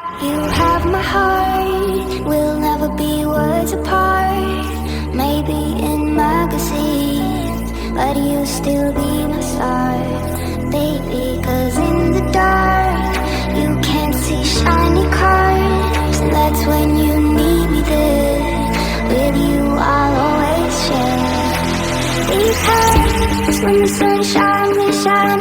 You have my heart, we'll never be worlds apart. Maybe in magazines, but you'll still be my star, baby. 'Cause in the dark, you can't see shiny cars, and that's when you need me there. With you I'll always share these times when the sun shines, we shine